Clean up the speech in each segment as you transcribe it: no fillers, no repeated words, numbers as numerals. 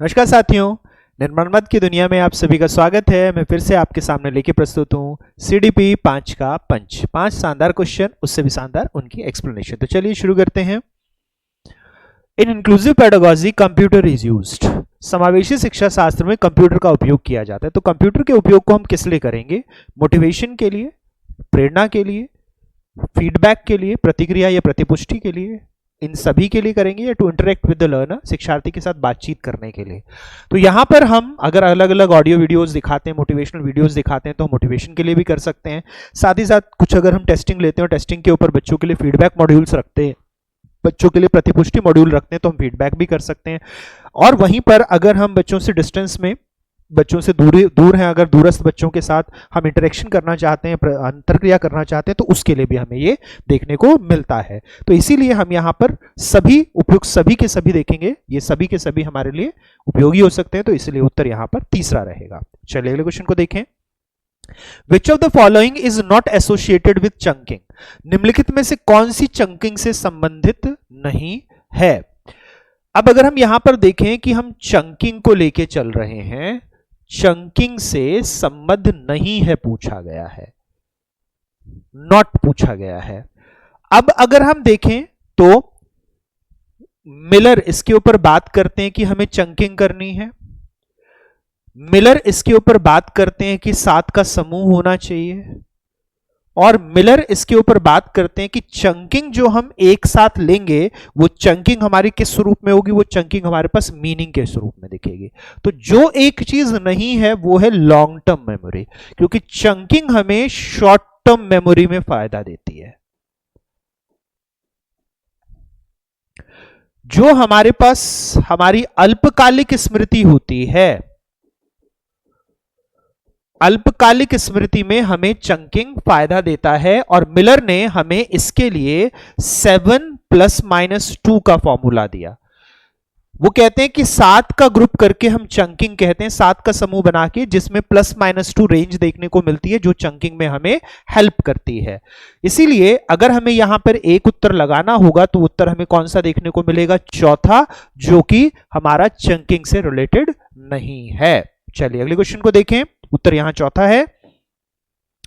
नमस्कार साथियों, निर्माण मत की दुनिया में आप सभी का स्वागत है। मैं फिर से आपके सामने लेके प्रस्तुत हूँ CDP 5 का पंच। 5 शानदार क्वेश्चन, उससे भी शानदार उनकी एक्सप्लेनेशन। तो चलिए शुरू करते हैं। In inclusive pedagogy computer is used. समावेशी शिक्षा शास्त्र में कंप्यूटर का उपयोग किया जाता है। तो कंप्यूटर के उपयोग को हम किस लिए करेंगे? मोटिवेशन के लिए, प्रेरणा के लिए, फीडबैक के लिए, प्रतिक्रिया या प्रतिपुष्टि के लिए, इन सभी के लिए करेंगे, या to interact with the learner, शिक्षार्थी के साथ बातचीत करने के लिए। तो यहां पर हम अगर अलग अलग ऑडियो वीडियोस दिखाते हैं, मोटिवेशनल वीडियोस दिखाते हैं, तो मोटिवेशन के लिए भी कर सकते हैं। साथ ही साथ कुछ अगर हम टेस्टिंग लेते हैं और टेस्टिंग के ऊपर बच्चों के लिए फीडबैक मॉड्यूल्स रखते हैं, बच्चों के लिए प्रतिपुष्टि मॉड्यूल रखते हैं, तो हम फीडबैक भी कर सकते हैं। और वहीं पर अगर हम बच्चों से डिस्टेंस में, बच्चों से दूर हैं, अगर दूरस्थ बच्चों के साथ हम इंटरेक्शन करना चाहते हैं, अंतरक्रिया करना चाहते हैं, तो उसके लिए भी हमें ये देखने को मिलता है। तो इसीलिए हम यहाँ पर सभी उपयुक्त सभी के सभी देखेंगे, ये सभी के सभी हमारे लिए उपयोगी हो सकते हैं। तो इसलिए उत्तर यहाँ पर तीसरा रहेगा। चलिए अगले क्वेश्चन को देखें। Which of the following is not associated with chunking? निम्नलिखित में से कौन सी चंकिंग से संबंधित नहीं है? अब अगर हम यहां पर देखें कि हम चंकिंग को लेके चल रहे हैं, चंकिंग से संबंध नहीं है पूछा गया है, नॉट पूछा गया है। अब अगर हम देखें तो मिलर इसके ऊपर बात करते हैं कि हमें चंकिंग करनी है। मिलर इसके ऊपर बात करते हैं कि 7 का समूह होना चाहिए, और मिलर इसके ऊपर बात करते हैं कि चंकिंग जो हम एक साथ लेंगे वो चंकिंग हमारी किस स्वरूप में होगी? वो चंकिंग हमारे पास मीनिंग के स्वरूप में दिखेगी। तो जो एक चीज नहीं है वो है लॉन्ग टर्म मेमोरी, क्योंकि चंकिंग हमें शॉर्ट टर्म मेमोरी में फायदा देती है। जो हमारे पास हमारी अल्पकालिक स्मृति होती है, अल्पकालिक स्मृति में हमें चंकिंग फायदा देता है। और मिलर ने हमें इसके लिए 7 + -2 का फॉर्मूला दिया। वो कहते हैं कि 7 का ग्रुप करके हम चंकिंग कहते हैं, 7 का समूह बना के, जिसमें +-2 रेंज देखने को मिलती है, जो चंकिंग में हमें हेल्प करती है। इसीलिए अगर हमें यहां पर एक उत्तर लगाना होगा तो उत्तर हमें कौन सा देखने को मिलेगा? चौथा, जो कि हमारा चंकिंग से रिलेटेड नहीं है। चलिए अगले क्वेश्चन को देखें। उत्तर यहां चौथा है।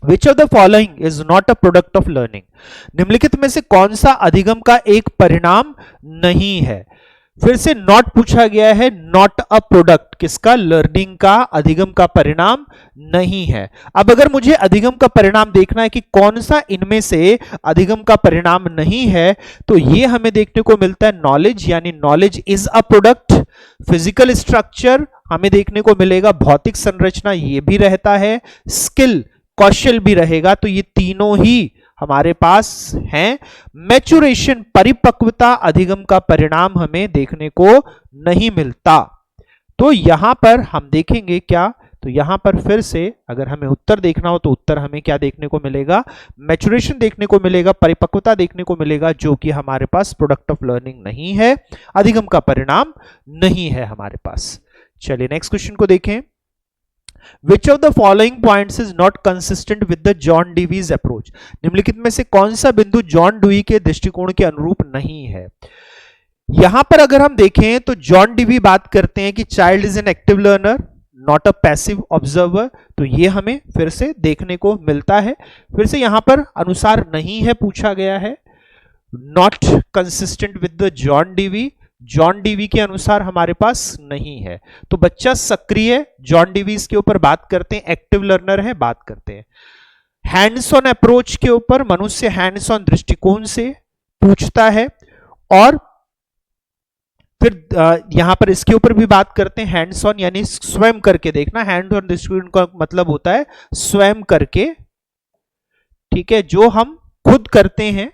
Which of the following is not a product of learning? निम्नलिखित में से कौन सा अधिगम का एक परिणाम नहीं है? फिर से नॉट पूछा गया है, नॉट अ प्रोडक्ट किसका? लर्निंग का, अधिगम का परिणाम नहीं है। अब अगर मुझे अधिगम का परिणाम देखना है कि कौन सा इनमें से अधिगम का परिणाम नहीं है, तो ये हमें देखने को मिलता है नॉलेज, यानी knowledge is a product. Physical structure हमें देखने को मिलेगा, भौतिक संरचना ये भी रहता है, स्किल कौशल भी रहेगा। तो ये तीनों ही हमारे पास हैं। मैच्योरेशन, परिपक्वता, अधिगम का परिणाम हमें देखने को नहीं मिलता। तो यहां पर हम देखेंगे क्या? तो यहां पर फिर से अगर हमें उत्तर देखना हो तो उत्तर हमें क्या देखने को मिलेगा? मैच्योरेशन देखने को मिलेगा, परिपक्वता देखने को मिलेगा, जो कि हमारे पास प्रोडक्ट ऑफ लर्निंग नहीं है, अधिगम का परिणाम नहीं है हमारे पास। चलिए नेक्स्ट क्वेश्चन को देखें। Which of the following points is not consistent with the John Dewey's approach? निम्नलिखित में से कौन सा बिंदु जॉन डुई के दृष्टिकोण के अनुरूप नहीं है? यहां पर अगर हम देखें तो जॉन डीवी बात करते हैं कि child is an active learner, not a passive observer. तो ये हमें फिर से देखने को मिलता है। फिर से यहां पर अनुसार नहीं है पूछा गया है, not consistent with the John Dewey. John Dewey के अनुसार हमारे पास नहीं है। तो बच्चा सक्रिय, जॉन डीवी इसके ऊपर बात करते हैं, एक्टिव लर्नर है, बात करते हैं। हैंड्स ऑन अप्रोच के ऊपर मनुष्य हैंड्स ऑन दृष्टिकोण से पूछता है, और फिर यहां पर इसके ऊपर भी बात करते हैं, हैंड्स ऑन यानी स्वयं करके देखना। हैंड ऑन दृष्टिकोण का मतलब होता है स्वयं करके, ठीक है, जो हम खुद करते हैं,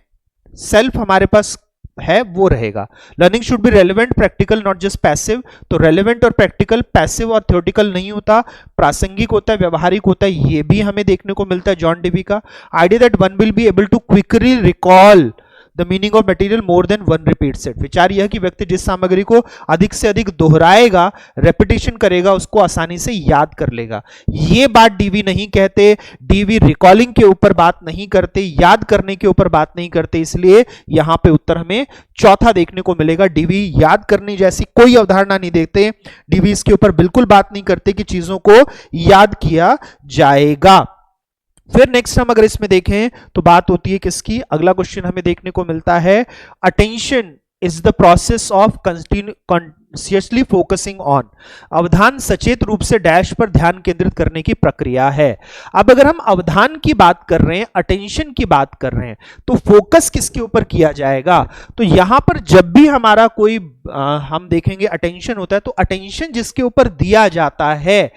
सेल्फ हमारे पास है वो रहेगा। Learning should be relevant, practical, not just passive. तो रेलेवेंट और प्रैक्टिकल, पैसिव और थ्योरेटिकल नहीं होता, प्रासंगिक होता है, व्यवहारिक होता है, ये भी हमें देखने को मिलता है जॉन डीवी का। Idea that one will be able to quickly recall the meaning of material more than one repeat set. विचार यह कि व्यक्ति जिस सामग्री को अधिक से अधिक दोहराएगा, रेपिटेशन करेगा, उसको आसानी से याद कर लेगा। ये बात डीवी नहीं कहते। डीवी रिकॉलिंग के ऊपर बात नहीं करते, याद करने के ऊपर बात नहीं करते, इसलिए यहां पे उत्तर हमें चौथा देखने को मिलेगा। डीवी याद करने जैसी कोई अवधारणा नहीं देते, डीवी इसके ऊपर बिल्कुल बात नहीं करते कि चीजों को याद किया जाएगा। फिर नेक्स्ट हम अगर इसमें देखें तो बात होती है किसकी, अगला क्वेश्चन हमें देखने को मिलता है, attention is the process of consciously focusing on. अवधान सचेत रूप से डैश पर ध्यान केंद्रित करने की प्रक्रिया है। अब अगर हम अवधान की बात कर रहे हैं, अटेंशन की बात कर रहे हैं, तो फोकस किसके ऊपर किया जाएगा? तो यहां पर जब भी हमारा कोई हम देखेंगे अटेंशन होता है, तो अटेंशन जिसके ऊपर दिया जाता है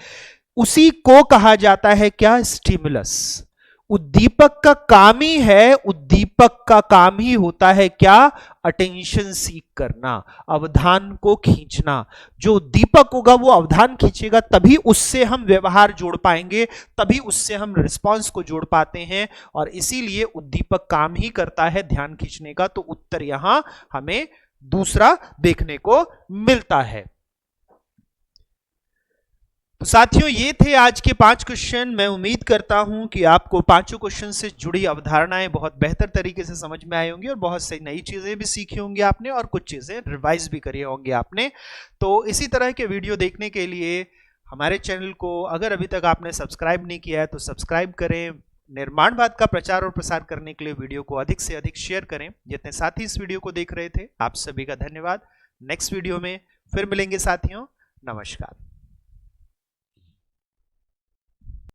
उसी को कहा जाता है क्या? स्टिमुलस। उद्दीपक का काम ही है, उद्दीपक का काम ही होता है क्या? अटेंशन सीक करना, अवधान को खींचना। जो उद्दीपक होगा वो अवधान खींचेगा, तभी उससे हम व्यवहार जोड़ पाएंगे, तभी उससे हम रिस्पांस को जोड़ पाते हैं, और इसीलिए उद्दीपक काम ही करता है ध्यान खींचने का। तो उत्तर यहां हमें दूसरा देखने को मिलता है। तो साथियों, ये थे आज के 5 क्वेश्चन। मैं उम्मीद करता हूं कि आपको पांचों क्वेश्चन से जुड़ी अवधारणाएं बहुत बेहतर तरीके से समझ में आई होंगी, और बहुत सी नई चीजें भी सीखी होंगी आपने, और कुछ चीजें रिवाइज भी करी होंगी आपने। तो इसी तरह के वीडियो देखने के लिए हमारे चैनल को अगर अभी तक आपने सब्सक्राइब नहीं किया है तो सब्सक्राइब करें। निर्माणवाद का प्रचार और प्रसार करने के लिए वीडियो को अधिक से अधिक शेयर करें। जितने साथी इस वीडियो को देख रहे थे, आप सभी का धन्यवाद। नेक्स्ट वीडियो में फिर मिलेंगे साथियों। नमस्कार।